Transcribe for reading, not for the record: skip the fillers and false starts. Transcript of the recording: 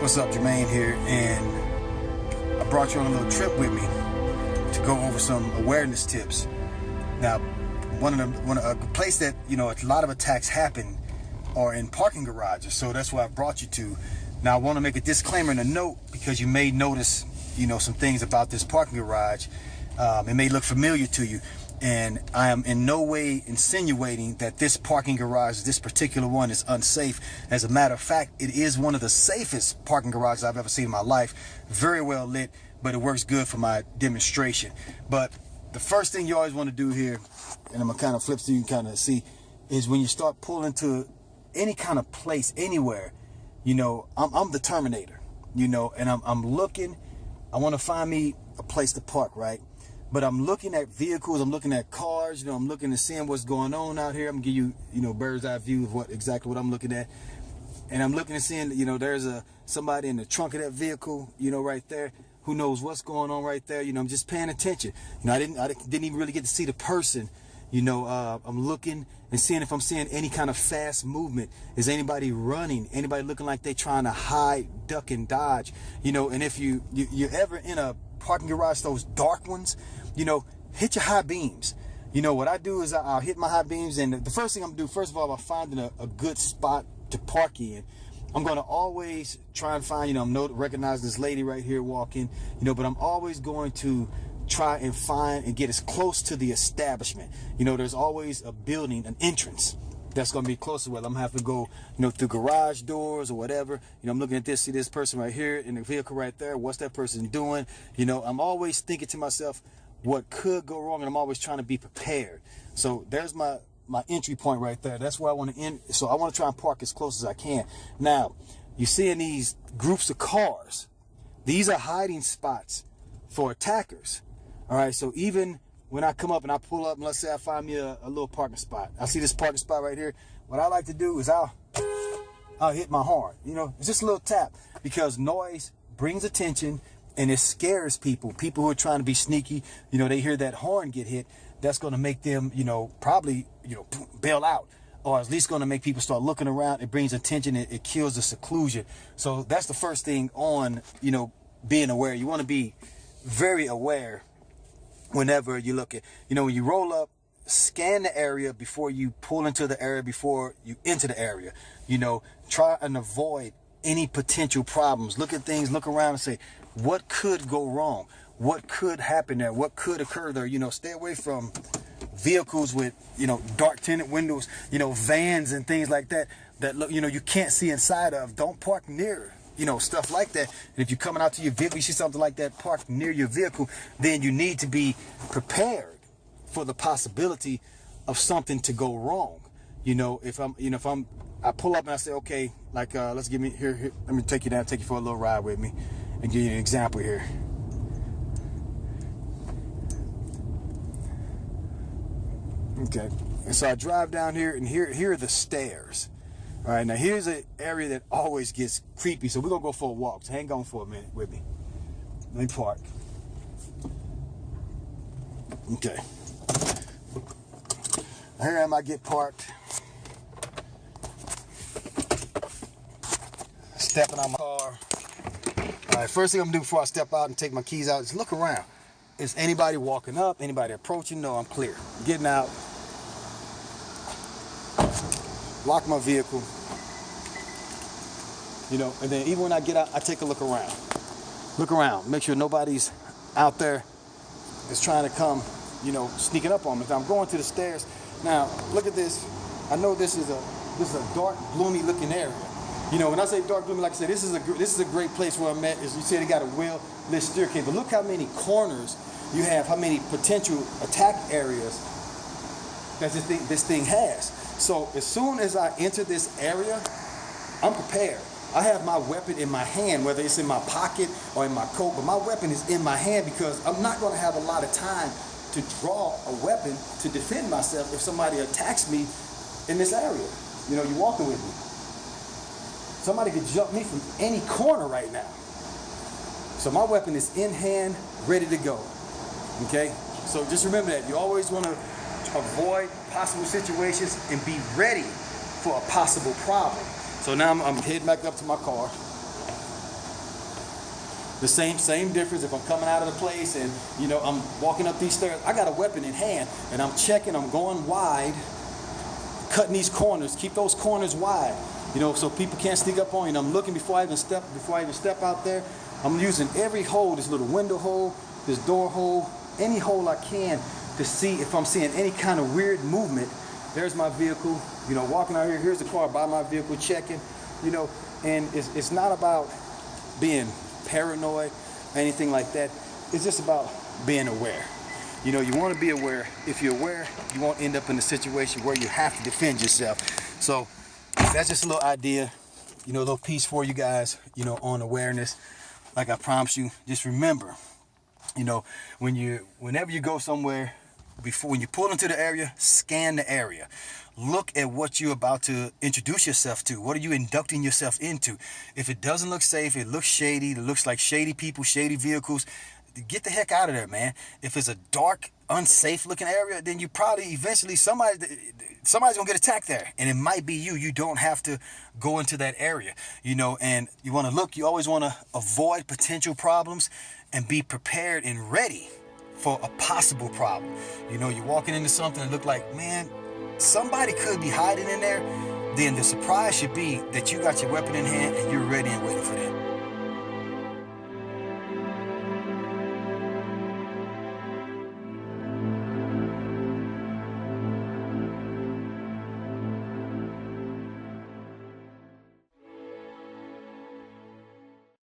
What's up, Jermaine here, and I brought you on a little trip with me to go over some awareness tips. Now, a place that a lot of attacks happen are in parking garages, so that's why I brought you to. Now, I want to make a disclaimer and a note because you may notice, some things about this parking garage. It may look familiar to you. And I am in no way insinuating that this parking garage, this particular one, is unsafe. As a matter of fact, it is one of the safest parking garages I've ever seen in my life. Very well lit, but it works good for my demonstration. But the first thing you always want to do here, and I'm going to kind of flip so you can kind of see, is when you start pulling to any kind of place, anywhere, I'm the Terminator, and I'm looking. I want to find me a place to park, right? But I'm looking at vehicles, I'm looking at cars, I'm looking at seeing what's going on out here. I'm gonna give you, bird's eye view of exactly what I'm looking at. And I'm looking and seeing, there's somebody in the trunk of that vehicle, right there. Who knows what's going on right there? I'm just paying attention. I didn't even really get to see the person. I'm looking and seeing if I'm seeing any kind of fast movement. Is anybody running? Anybody looking like they trying to hide, duck, and dodge? And if you're ever in a parking garage, those dark ones, hit your high beams. What I do is I'll hit my high beams, and the first thing I'm gonna do, first of all, I'm finding a good spot to park in. I'm gonna always try and find, recognize this lady right here walking, but I'm always going to try and find and get as close to the establishment. There's always a building, an entrance that's going to be close to where I'm going to have to go, through garage doors or whatever. I'm looking at this, see this person right here in the vehicle right there. What's that person doing? I'm always thinking to myself, what could go wrong? And I'm always trying to be prepared. So there's my entry point right there. That's where I want to end. So I want to try and park as close as I can. Now, you see in these groups of cars, these are hiding spots for attackers. All right, so even when I come up and I pull up, and let's say I find me a little parking spot. I see this parking spot right here. What I like to do is I'll hit my horn. It's just a little tap, because noise brings attention and it scares people. People who are trying to be sneaky, they hear that horn get hit. That's going to make them, probably, bail out, or at least going to make people start looking around. It brings attention. It kills the seclusion. So that's the first thing on, being aware. You want to be very aware whenever you look at, when you roll up, scan the area before you pull into the area, before you enter the area. Try and avoid any potential problems. Look at things, look around and say, what could go wrong? What could happen there? What could occur there? Stay away from vehicles with, dark tinted windows, vans and things like that look, you can't see inside of. Don't park near stuff like that. And if you're coming out to your vehicle, you see something like that parked near your vehicle, then you need to be prepared for the possibility of something to go wrong. If I pull up and I say, okay, like, let's give me here, let me take you for a little ride with me and give you an example here. Okay. And so I drive down here, and here are the stairs. All right, now here's an area that always gets creepy, so we're going to go for a walk. So hang on for a minute with me. Let me park. Okay. Here I am, I get parked. Stepping out my car. All right, first thing I'm going to do before I step out and take my keys out is look around. Is anybody walking up? Anybody approaching? No, I'm clear. Getting out. Lock my vehicle, and then even when I get out, I take a look around. Look around, make sure nobody's out there that's trying to come, sneaking up on me. If I'm going to the stairs, now look at this. I know this is a dark, gloomy looking area. When I say dark, gloomy, like I said, this is a great place where I'm at. Is you say they got a well-lit staircase, but look how many corners you have, how many potential attack areas that this thing has. So as soon as I enter this area, I'm prepared. I have my weapon in my hand, whether it's in my pocket or in my coat, but my weapon is in my hand because I'm not going to have a lot of time to draw a weapon to defend myself if somebody attacks me in this area. You're walking with me. Somebody could jump me from any corner right now. So my weapon is in hand, ready to go. Okay? So just remember that. You always want to avoid possible situations and be ready for a possible problem. So now I'm heading back up to my car. The same difference if I'm coming out of the place and, you know, I'm walking up these stairs, I got a weapon in hand and I'm checking, I'm going wide, cutting these corners, keep those corners wide, you know, so people can't sneak up on you. And I'm looking before I even step out there. I'm using every hole, this little window hole, this door hole, any hole I can to see if I'm seeing any kind of weird movement. There's my vehicle, you know, walking out here, here's the car by my vehicle, checking, you know, and it's not about being paranoid or anything like that. It's just about being aware. You know, you want to be aware. If you're aware, you won't end up in a situation where you have to defend yourself. So that's just a little idea, you know, a little piece for you guys, you know, on awareness. Like I promised you, just remember, you know, whenever you go somewhere, when you pull into the area, scan the area. Look at what you're about to introduce yourself to. What are you inducting yourself into? If it doesn't look safe, it looks shady, it looks like shady people, shady vehicles, get the heck out of there, man. If it's a dark, unsafe looking area, then you probably eventually somebody's gonna get attacked there, and it might be you. You don't have to go into that area, you know. And you want to look. You always want to avoid potential problems and be prepared and ready for a possible problem. You know, you're walking into something and look like, man, somebody could be hiding in there. Then the surprise should be that you got your weapon in hand and you're ready and waiting for them.